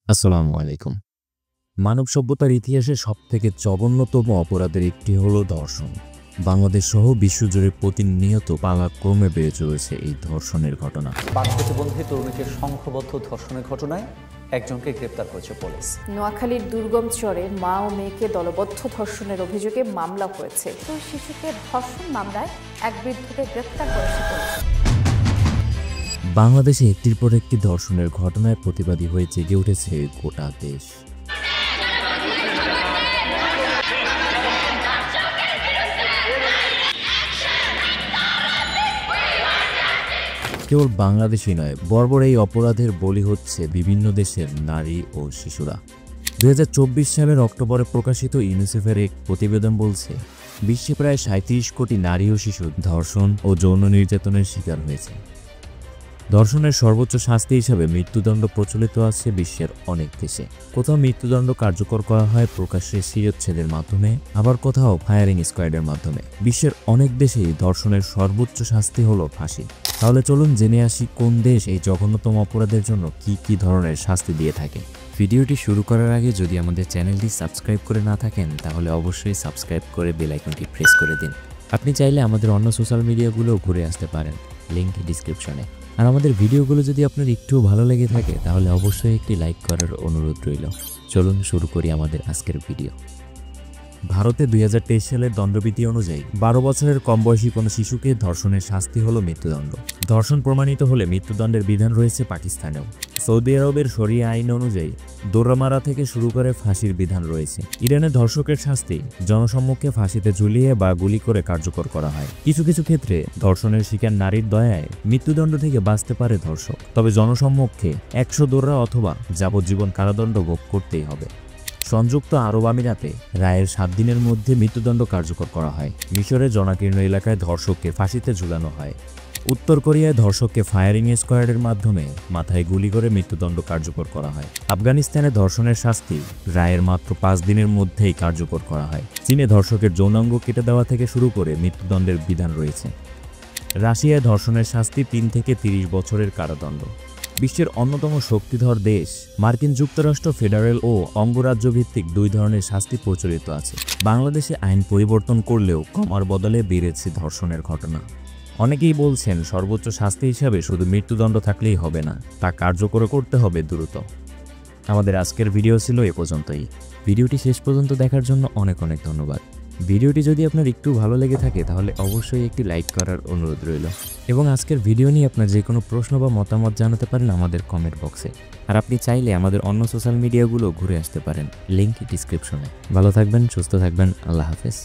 আসসালামু আলাইকুম। মানব সভ্যতার ইতিহাসে সবথেকে জঘন্যতম অপরাধের একটি হলো ধর্ষণ। বাংলাদেশ সহ বিশ্বজুড়ে প্রতিনিয়ত পালাক্রমে বেড়ে চলেছে এই ধর্ষণের ঘটনা। 5 প্রতিবন্ধী তরুণীকে সংঘবদ্ধ ধর্ষণের ঘটনায় একজনকে গ্রেপ্তার করেছে পুলিশ। নোয়াখালীর দুর্গম চরে মা ও মেয়েকে দলবদ্ধ ধর্ষণের অভিযোগে মামলা হয়েছে। তো শিশুকে ধর্ষণ মামলায় এক বৃদ্ধকে গ্রেপ্তার করেছে পুলিশ। বাংলাদেশে একটির পর একটি ধর্ষণের ঘটনায় প্রতিবাদী হয়ে জেগে উঠেছে গোটা দেশ। কেবল বাংলাদেশই নয়, বর্বর এই অপরাধের বলি হচ্ছে বিভিন্ন দেশের নারী ও শিশুরা। 2024 সালের অক্টোবরে প্রকাশিত ইউনিসেফের এক প্রতিবেদন বলছে, বিশ্বে প্রায় 37 কোটি নারী ও শিশু ধর্ষণ ও যৌন নির্যাতনের শিকার হয়েছে। ধর্ষণের সর্বোচ্চ শাস্তি হিসাবে মৃত্যুদণ্ড প্রচলিত আছে বিশ্বের অনেক দেশে। কোথাও মৃত্যুদণ্ড কার্যকর করা হয় প্রকাশ্যে শিরচ্ছেদের মাধ্যমে, আবার কোথাও ফায়ারিং স্কোয়াডের মাধ্যমে। বিশ্বের অনেক দেশেই ধর্ষণের সর্বোচ্চ শাস্তি হলো ফাঁসি। তাহলে চলুন জেনে আসি কোন দেশ এই জঘন্যতম অপরাধের জন্য কি ধরনের শাস্তি দিয়ে থাকে। ভিডিওটি শুরু করার আগে যদি আমাদের চ্যানেলটি সাবস্ক্রাইব করে না থাকেন তাহলে অবশ্যই সাবস্ক্রাইব করে বেল আইকনটি প্রেস করে দিন। আপনি চাইলে আমাদের অন্য সোশ্যাল মিডিয়াগুলোও ঘুরে আসতে পারেন, লিংক ডিসক্রিপশনে। আর আমাদের ভিডিওগুলো যদি আপনার একটু ভালো লেগে থাকে তাহলে অবশ্যই একটি লাইক করার অনুরোধ রইল। চলুন শুরু করি আমাদের আজকের ভিডিও। ভারতে 2023 সালের দণ্ডবিধি অনুযায়ী 12 বছরের কম বয়সী কোনো শিশুকে ধর্ষণের শাস্তি হলো মৃত্যুদণ্ড। ধর্ষণ প্রমাণিত হলে মৃত্যুদণ্ডের বিধান রয়েছে পাকিস্তানেও। সৌদি আরবের শরিয়া আইন অনুযায়ী দৌড়ামারা থেকে শুরু করে ফাঁসির বিধান রয়েছে। ইরানে ধর্ষকের শাস্তি জনসম্মুখে ফাঁসিতে ঝুলিয়ে বা গুলি করে কার্যকর করা হয়। কিছু কিছু ক্ষেত্রে ধর্ষণের শিকার নারীর দয়ায় মৃত্যুদণ্ড থেকে বাঁচতে পারে ধর্ষক, তবে জনসম্মুখে 100 দৌড়া অথবা যাবজ্জীবন কারাদণ্ড ভোগ করতেই হবে। সংযুক্ত আরব আমিরাতে রায়ের 7 দিনের মধ্যে মৃত্যুদণ্ড কার্যকর করা হয়। মিশরের জনাকীর্ণ এলাকায় ধর্ষককে ফাঁসিতে ঝুলানো হয়। উত্তর কোরিয়ায় ধর্ষককে ফায়ারিং স্কোয়াডের মাধ্যমে মাথায় গুলি করে মৃত্যুদণ্ড কার্যকর করা হয়। আফগানিস্তানে ধর্ষণের শাস্তি রায়ের মাত্র 5 দিনের মধ্যেই কার্যকর করা হয়। চীনে ধর্ষকের যৌনাঙ্গ কেটে দেওয়া থেকে শুরু করে মৃত্যুদণ্ডের বিধান রয়েছে। রাশিয়ায় ধর্ষণের শাস্তি 3 থেকে 30 বছরের কারাদণ্ড। বিশ্বের অন্যতম শক্তিধর দেশ মার্কিন যুক্তরাষ্ট্র ফেডারেল ও অঙ্গরাজ্য ভিত্তিক 2 ধরনের শাস্তি প্রচলিত আছে। বাংলাদেশে আইন পরিবর্তন করলেও কমার বদলে বেড়েছে ধর্ষণের ঘটনা। অনেকেই বলছেন সর্বোচ্চ শাস্তি হিসাবে শুধু মৃত্যুদণ্ড থাকলেই হবে না, তা কার্যকর করতে হবে দ্রুত। আমাদের আজকের ভিডিও ছিল এ পর্যন্তই। ভিডিওটি শেষ পর্যন্ত দেখার জন্য অনেক ধন্যবাদ। ভিডিওটি যদি আপনার একটু ভালো লেগে থাকে তাহলে অবশ্যই একটি লাইক করার অনুরোধ রইল, এবং আজকের ভিডিও নিয়ে আপনার যে কোনো প্রশ্ন বা মতামত জানাতে পারেন আমাদের কমেন্ট বক্সে। আর আপনি চাইলে আমাদের অন্য সোশ্যাল মিডিয়াগুলো ঘুরে আসতে পারেন, লিংক ডিসক্রিপশনে। ভালো থাকবেন, সুস্থ থাকবেন, আল্লাহ হাফেজ।